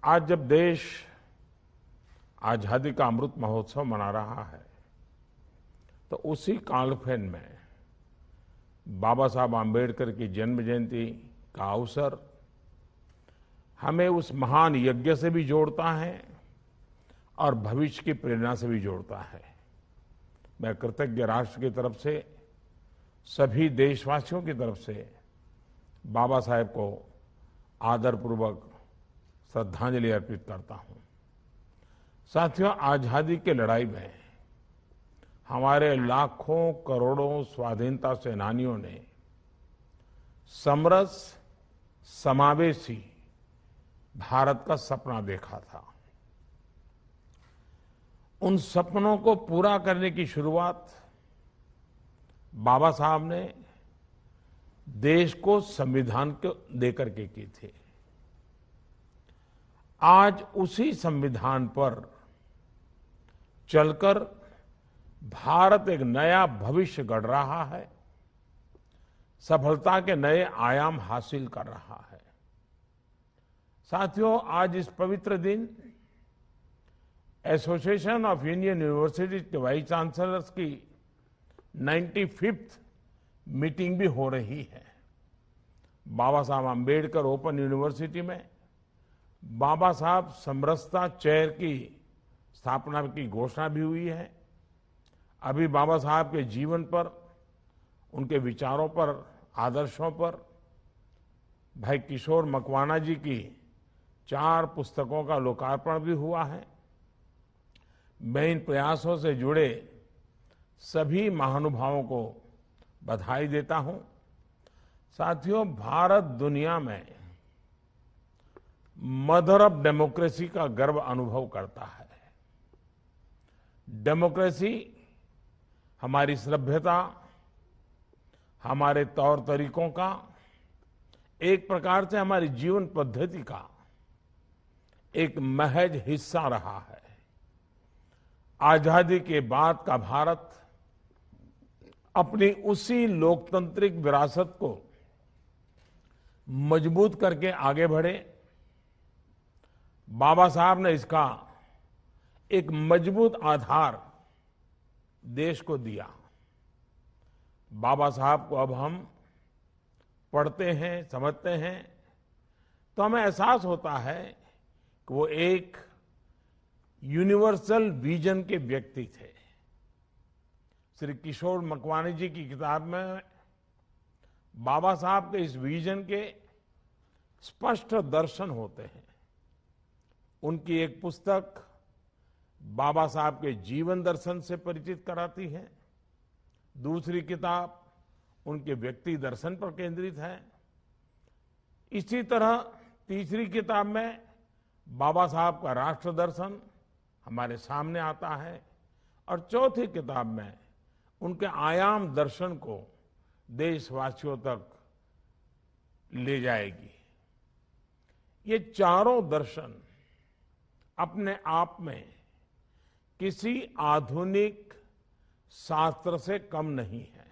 आज जब देश आजादी का अमृत महोत्सव मना रहा है तो उसी कालखंड में बाबा साहब आम्बेडकर की जन्म जयंती का अवसर हमें उस महान यज्ञ से भी जोड़ता है और भविष्य की प्रेरणा से भी जोड़ता है। मैं कृतज्ञ राष्ट्र की तरफ से, सभी देशवासियों की तरफ से बाबा साहेब को आदरपूर्वक श्रद्धांजलि अर्पित करता हूं। साथियों, आजादी की लड़ाई में हमारे लाखों करोड़ों स्वाधीनता सेनानियों ने समरस समावेशी भारत का सपना देखा था। उन सपनों को पूरा करने की शुरुआत बाबा साहब ने देश को संविधान को देकर के की थी। आज उसी संविधान पर चलकर भारत एक नया भविष्य गढ़ रहा है, सफलता के नए आयाम हासिल कर रहा है। साथियों, आज इस पवित्र दिन एसोसिएशन ऑफ इंडियन यूनिवर्सिटीज के वाइस चांसलर्स की 95th मीटिंग भी हो रही है। बाबा साहब आम्बेडकर ओपन यूनिवर्सिटी में बाबा साहब समरसता चेयर की स्थापना की घोषणा भी हुई है। अभी बाबा साहब के जीवन पर, उनके विचारों पर, आदर्शों पर भाई किशोर मकवाना जी की 4 पुस्तकों का लोकार्पण भी हुआ है। मैं इन प्रयासों से जुड़े सभी महानुभावों को बधाई देता हूं। साथियों, भारत दुनिया में मदर ऑफ डेमोक्रेसी का गर्व अनुभव करता है। डेमोक्रेसी हमारी सभ्यता, हमारे तौर तरीकों का, एक प्रकार से हमारी जीवन पद्धति का एक महज हिस्सा रहा है। आजादी के बाद का भारत अपनी उसी लोकतांत्रिक विरासत को मजबूत करके आगे बढ़े। बाबा साहब ने इसका एक मजबूत आधार देश को दिया। बाबा साहब को अब हम पढ़ते हैं, समझते हैं तो हमें एहसास होता है कि वो एक यूनिवर्सल विजन के व्यक्ति थे। श्री किशोर मकवाना जी की किताब में बाबा साहब के इस विजन के स्पष्ट दर्शन होते हैं। उनकी एक पुस्तक बाबा साहब के जीवन दर्शन से परिचित कराती है, दूसरी किताब उनके व्यक्ति दर्शन पर केंद्रित है। इसी तरह तीसरी किताब में बाबा साहब का राष्ट्र दर्शन हमारे सामने आता है और चौथी किताब में उनके आयाम दर्शन को देशवासियों तक ले जाएगी। ये चारों दर्शन अपने आप में किसी आधुनिक शास्त्र से कम नहीं है।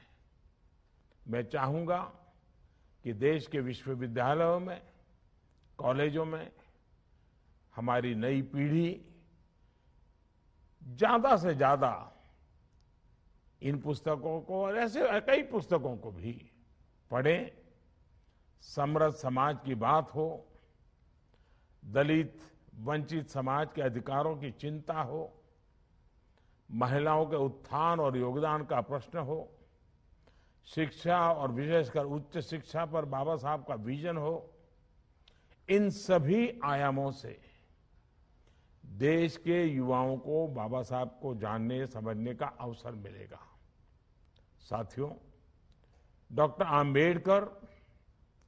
मैं चाहूंगा कि देश के विश्वविद्यालयों में, कॉलेजों में हमारी नई पीढ़ी ज्यादा से ज्यादा इन पुस्तकों को और ऐसे कई पुस्तकों को भी पढ़े। समरस समाज की बात हो, दलित वंचित समाज के अधिकारों की चिंता हो, महिलाओं के उत्थान और योगदान का प्रश्न हो, शिक्षा और विशेषकर उच्च शिक्षा पर बाबा साहब का विजन हो, इन सभी आयामों से देश के युवाओं को बाबा साहब को जानने समझने का अवसर मिलेगा। साथियों, डॉक्टर आम्बेडकर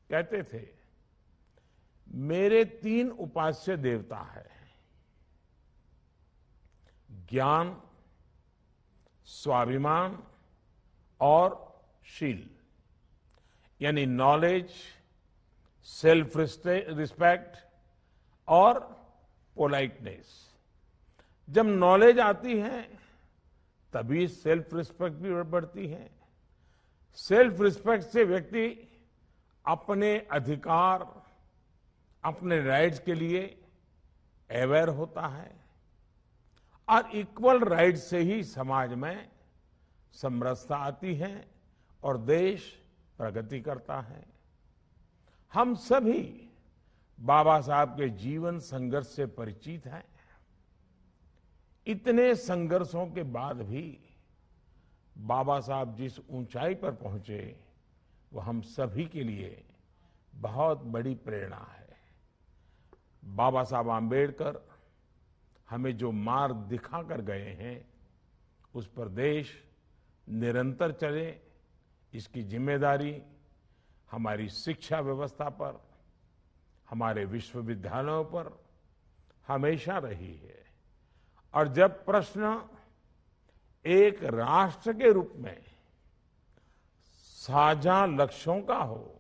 कहते थे, मेरे 3 उपास्य देवता है, ज्ञान, स्वाभिमान और शील, यानी नॉलेज, सेल्फ रिस्पेक्ट और पोलाइटनेस। जब नॉलेज आती है तभी सेल्फ रिस्पेक्ट भी बढ़ती है। सेल्फ रिस्पेक्ट से व्यक्ति अपने अधिकार, अपने राइट्स के लिए अवेयर होता है और इक्वल राइट से ही समाज में समरसता आती है और देश प्रगति करता है। हम सभी बाबा साहब के जीवन संघर्ष से परिचित हैं। इतने संघर्षों के बाद भी बाबा साहब जिस ऊंचाई पर पहुंचे वो हम सभी के लिए बहुत बड़ी प्रेरणा है। बाबा साहब आम्बेडकर हमें जो मार्ग दिखा कर गए हैं उस पर देश निरंतर चले, इसकी जिम्मेदारी हमारी शिक्षा व्यवस्था पर, हमारे विश्वविद्यालयों पर हमेशा रही है। और जब प्रश्न एक राष्ट्र के रूप में साझा लक्ष्यों का हो,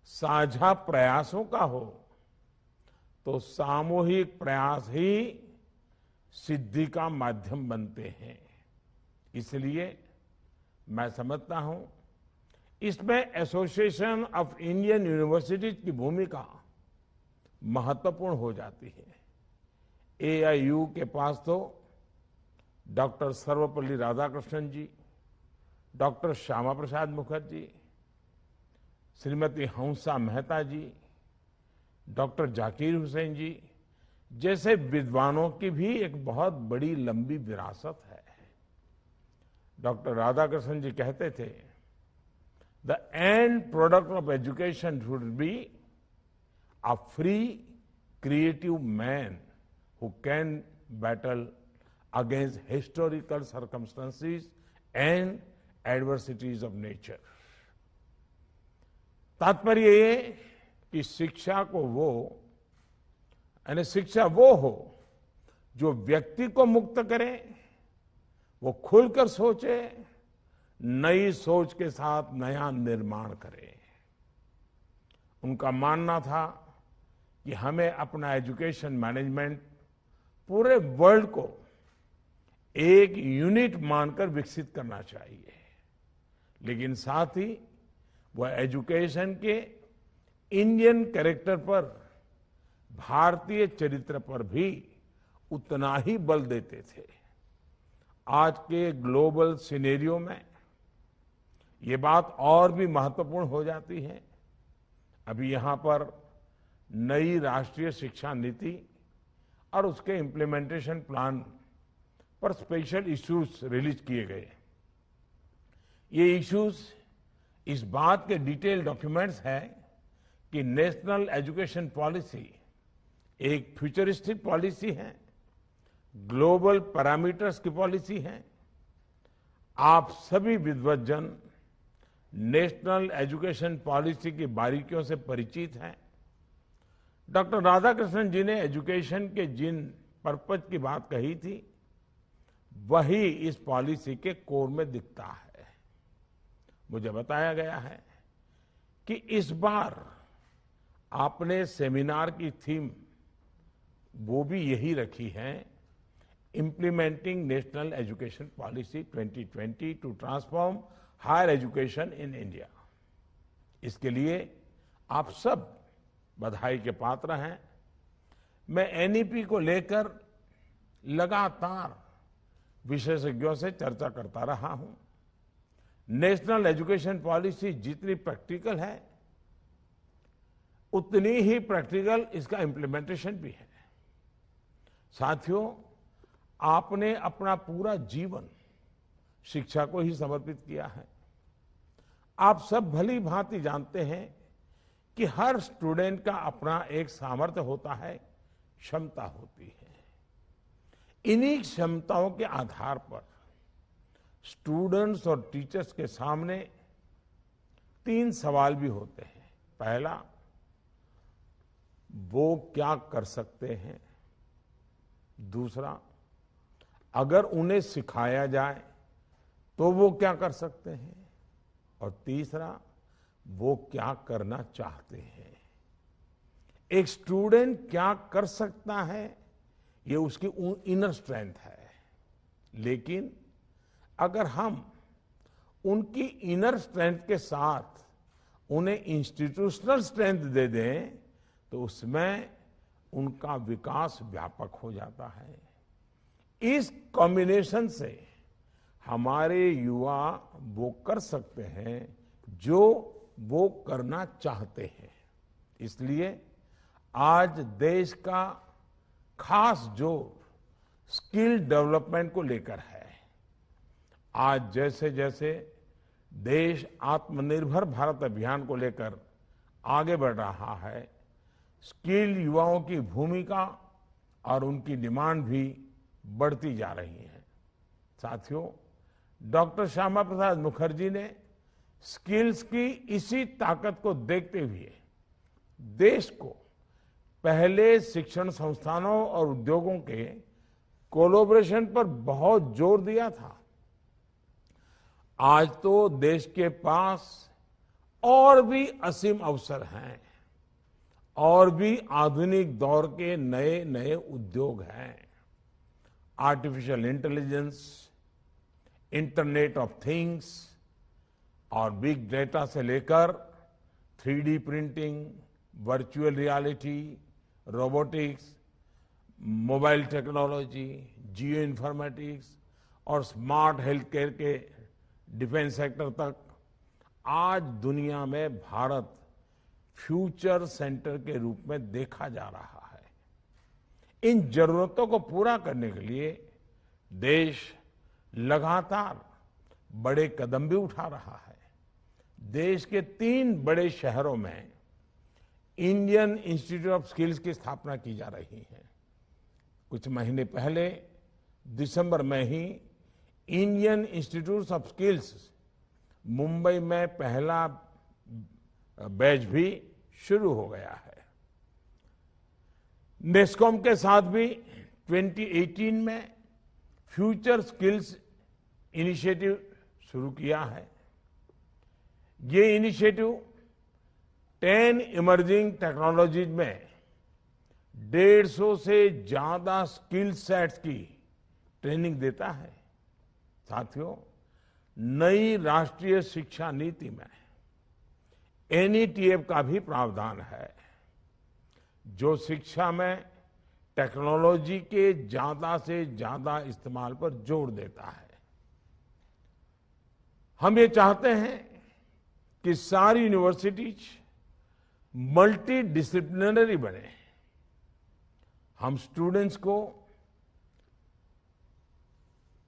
साझा प्रयासों का हो, तो सामूहिक प्रयास ही सिद्धि का माध्यम बनते हैं। इसलिए मैं समझता हूं इसमें एसोसिएशन ऑफ इंडियन यूनिवर्सिटीज की भूमिका महत्वपूर्ण हो जाती है। एआईयू के पास तो डॉक्टर सर्वपल्ली राधाकृष्णन जी, डॉक्टर श्यामा प्रसाद मुखर्जी, श्रीमती हंसा मेहता जी, डॉक्टर जाकिर हुसैन जी जैसे विद्वानों की भी एक बहुत बड़ी लंबी विरासत है। डॉक्टर राधाकृष्णन जी कहते थे, the end product of education should be a free creative man who can battle against historical circumstances and adversities of nature. तात्पर्य ये कि शिक्षा को शिक्षा वो हो जो व्यक्ति को मुक्त करे, वो खुलकर सोचे, नई सोच के साथ नया निर्माण करे। उनका मानना था कि हमें अपना एजुकेशन मैनेजमेंट पूरे वर्ल्ड को एक यूनिट मानकर विकसित करना चाहिए, लेकिन साथ ही वह एजुकेशन के इंडियन कैरेक्टर पर, भारतीय चरित्र पर भी उतना ही बल देते थे। आज के ग्लोबल सिनेरियो में ये बात और भी महत्वपूर्ण हो जाती है। अभी यहां पर नई राष्ट्रीय शिक्षा नीति और उसके इम्प्लीमेंटेशन प्लान पर स्पेशल इश्यूज रिलीज किए गए। ये इश्यूज इस बात के डिटेल डॉक्यूमेंट्स हैं कि नेशनल एजुकेशन पॉलिसी एक फ्यूचरिस्टिक पॉलिसी है, ग्लोबल पैरामीटर्स की पॉलिसी है। आप सभी विद्वज्जन नेशनल एजुकेशन पॉलिसी की बारीकियों से परिचित हैं। डॉक्टर राधाकृष्णन जी ने एजुकेशन के जिन पर्पज की बात कही थी वही इस पॉलिसी के कोर में दिखता है। मुझे बताया गया है कि इस बार आपने सेमिनार की थीम वो भी यही रखी है, implementing national education policy 2020 to transform higher education in India. इसके लिए आप सब बधाई के पात्र हैं। मैं एनईपी को लेकर लगातार विशेषज्ञों से चर्चा करता रहा हूं। नेशनल एजुकेशन पॉलिसी जितनी प्रैक्टिकल है उतनी ही प्रैक्टिकल इसका इम्प्लीमेंटेशन भी है। साथियों, आपने अपना पूरा जीवन शिक्षा को ही समर्पित किया है। आप सब भली भांति जानते हैं कि हर स्टूडेंट का अपना एक सामर्थ्य होता है, क्षमता होती है। इन्हीं क्षमताओं के आधार पर स्टूडेंट्स और टीचर्स के सामने 3 सवाल भी होते हैं। पहला, वो क्या कर सकते हैं। दूसरा, अगर उन्हें सिखाया जाए तो वो क्या कर सकते हैं। और तीसरा, वो क्या करना चाहते हैं। एक स्टूडेंट क्या कर सकता है ये उसकी इनर स्ट्रेंथ है, लेकिन अगर हम उनकी इनर स्ट्रेंथ के साथ उन्हें इंस्टीट्यूशनल स्ट्रेंथ दे दें तो उसमें उनका विकास व्यापक हो जाता है। इस कॉम्बिनेशन से हमारे युवा वो कर सकते हैं जो वो करना चाहते हैं। इसलिए आज देश का खास जोर स्किल डेवलपमेंट को लेकर है। आज जैसे जैसे देश आत्मनिर्भर भारत अभियान को लेकर आगे बढ़ रहा है, स्किल युवाओं की भूमिका और उनकी डिमांड भी बढ़ती जा रही है। साथियों, डॉक्टर श्यामा प्रसाद मुखर्जी ने स्किल्स की इसी ताकत को देखते हुए देश को पहले शिक्षण संस्थानों और उद्योगों के कोलैबोरेशन पर बहुत जोर दिया था। आज तो देश के पास और भी असीम अवसर हैं और भी आधुनिक दौर के नए नए उद्योग हैं। Artificial intelligence, internet of things और बिग डेटा से लेकर 3D printing, virtual reality, robotics, mobile technology, geo informatics और स्मार्ट हेल्थ केयर के डिफेंस सेक्टर तक आज दुनिया में भारत फ्यूचर सेंटर के रूप में देखा जा रहा है। इन जरूरतों को पूरा करने के लिए देश लगातार बड़े कदम भी उठा रहा है। देश के 3 बड़े शहरों में इंडियन इंस्टीट्यूट ऑफ स्किल्स की स्थापना की जा रही है। कुछ महीने पहले दिसंबर में ही Indian Institute of Skills Mumbai में पहला बैच भी शुरू हो गया है। नेस्कॉम के साथ भी 2018 में फ्यूचर स्किल्स इनिशिएटिव शुरू किया है। ये इनिशिएटिव 10 इमर्जिंग टेक्नोलॉजीज में 150 से ज्यादा स्किल सेट्स की ट्रेनिंग देता है। साथियों, नई राष्ट्रीय शिक्षा नीति में NETF का भी प्रावधान है, जो शिक्षा में टेक्नोलॉजी के ज्यादा से ज्यादा इस्तेमाल पर जोर देता है। हम ये चाहते हैं कि सारी यूनिवर्सिटीज मल्टी डिसिप्लिनरी बने। हम स्टूडेंट्स को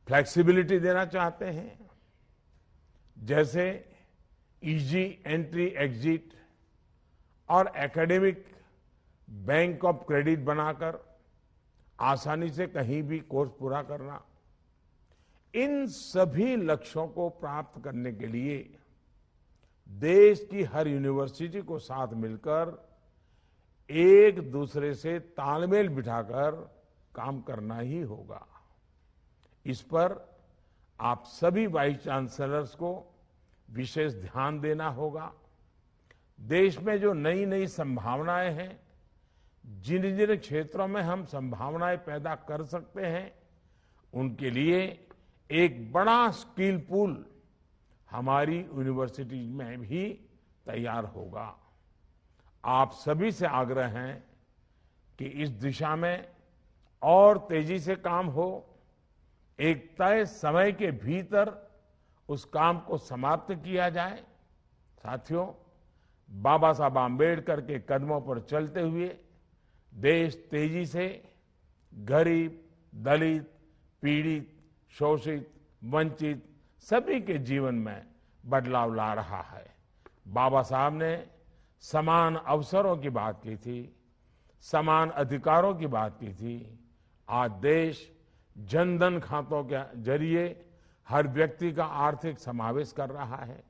फ्लेक्सिबिलिटी देना चाहते हैं, जैसे इजी एंट्री एग्जिट और एकेडमिक बैंक ऑफ क्रेडिट बनाकर आसानी से कहीं भी कोर्स पूरा करना। इन सभी लक्ष्यों को प्राप्त करने के लिए देश की हर यूनिवर्सिटी को साथ मिलकर एक दूसरे से तालमेल बिठाकर काम करना ही होगा। इस पर आप सभी वाइस चांसलर्स को विशेष ध्यान देना होगा। देश में जो नई नई संभावनाएं हैं, जिन जिन क्षेत्रों में हम संभावनाएं पैदा कर सकते हैं, उनके लिए एक बड़ा स्किल पूल हमारी यूनिवर्सिटी में भी तैयार होगा। आप सभी से आग्रह है कि इस दिशा में और तेजी से काम हो। एक तय समय के भीतर उस काम को समाप्त किया जाए। साथियों, बाबा साहब आम्बेडकर के कदमों पर चलते हुए देश तेजी से गरीब, दलित, पीड़ित, शोषित, वंचित सभी के जीवन में बदलाव ला रहा है। बाबा साहब ने समान अवसरों की बात की थी, समान अधिकारों की बात की थी। आज देश जनधन खातों के जरिए हर व्यक्ति का आर्थिक समावेश कर रहा है।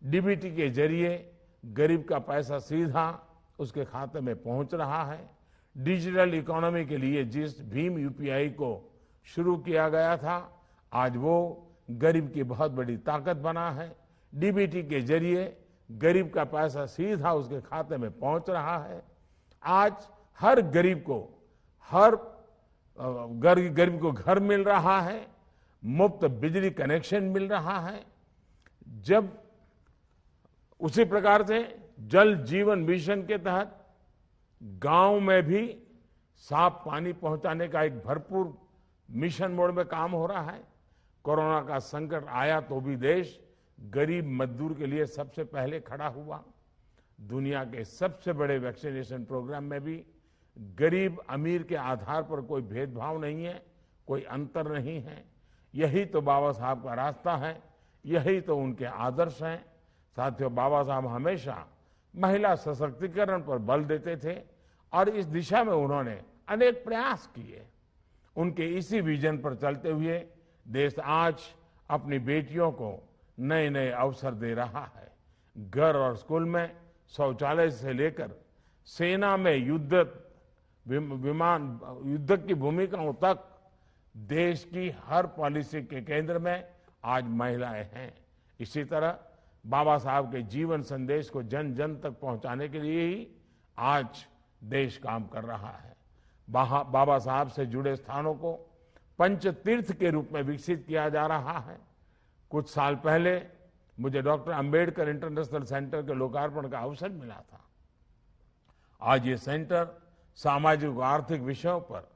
डीबीटी के जरिए गरीब का पैसा सीधा उसके खाते में पहुंच रहा है। डिजिटल इकोनॉमी के लिए जिस भीम यूपीआई को शुरू किया गया था, आज वो गरीब की बहुत बड़ी ताकत बना है। डीबीटी के जरिए गरीब का पैसा सीधा उसके खाते में पहुंच रहा है। आज हर गरीब को घर मिल रहा है, मुफ्त बिजली कनेक्शन मिल रहा है। जब उसी प्रकार से जल जीवन मिशन के तहत गांव में भी साफ पानी पहुंचाने का एक भरपूर मिशन मोड में काम हो रहा है। कोरोना का संकट आया तो भी देश गरीब मजदूर के लिए सबसे पहले खड़ा हुआ। दुनिया के सबसे बड़े वैक्सीनेशन प्रोग्राम में भी गरीब अमीर के आधार पर कोई भेदभाव नहीं है, कोई अंतर नहीं है। यही तो बाबा साहब का रास्ता है, यही तो उनके आदर्श हैं। साथियों, बाबा साहब हमेशा महिला सशक्तिकरण पर बल देते थे और इस दिशा में उन्होंने अनेक प्रयास किए। उनके इसी विजन पर चलते हुए देश आज अपनी बेटियों को नए नए अवसर दे रहा है। घर और स्कूल में शौचालय से लेकर सेना में युद्ध की भूमिकाओं तक देश की हर पॉलिसी के केंद्र में आज महिलाएं हैं। इसी तरह बाबा साहब के जीवन संदेश को जन जन तक पहुंचाने के लिए ही आज देश काम कर रहा है। बाबा साहब से जुड़े स्थानों को पंच तीर्थ के रूप में विकसित किया जा रहा है। कुछ साल पहले मुझे डॉक्टर अंबेडकर इंटरनेशनल सेंटर के लोकार्पण का अवसर मिला था। आज ये सेंटर सामाजिक और आर्थिक विषयों पर,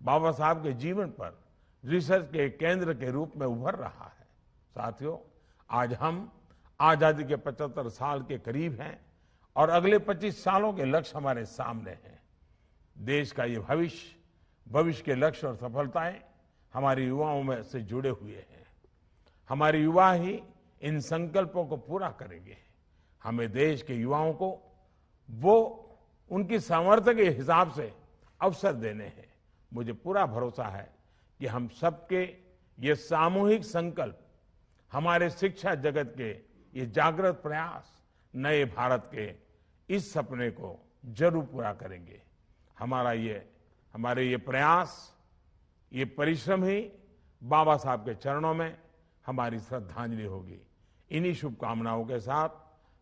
बाबा साहब के जीवन पर रिसर्च के केंद्र के रूप में उभर रहा है। साथियों, आज हम आजादी के 75 साल के करीब हैं और अगले 25 सालों के लक्ष्य हमारे सामने हैं। देश का ये भविष्य के लक्ष्य और सफलताएं हमारे युवाओं में से जुड़े हुए हैं। हमारे युवा ही इन संकल्पों को पूरा करेंगे। हमें देश के युवाओं को वो उनकी सामर्थ्य के हिसाब से अवसर देने हैं। मुझे पूरा भरोसा है कि हम सबके ये सामूहिक संकल्प, हमारे शिक्षा जगत के ये जागृत प्रयास नए भारत के इस सपने को जरूर पूरा करेंगे। हमारे ये प्रयास, ये परिश्रम ही बाबा साहब के चरणों में हमारी श्रद्धांजलि होगी। इन्हीं शुभकामनाओं के साथ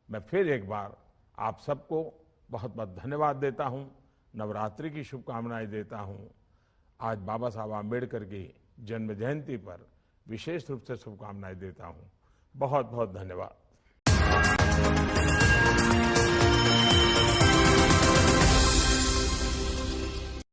मैं फिर एक बार आप सबको बहुत बहुत धन्यवाद देता हूं, नवरात्रि की शुभकामनाएं देता हूं। आज बाबा साहब आम्बेडकर की जन्म जयंती पर विशेष रूप से शुभकामनाएं देता हूं। बहुत बहुत धन्यवाद।